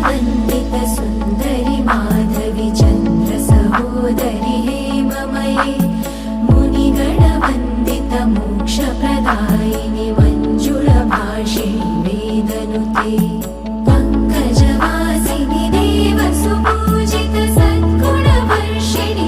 वन्दित सुन्दरि माधवि चन्द्र सहोदरि हेममये मुनिगणवन्दित मोक्षप्रदायिनि मञ्जुलभाषिणि वेदनुते पङ्कजवासिनि देवसुपूजित सद्गुणवर्षिणि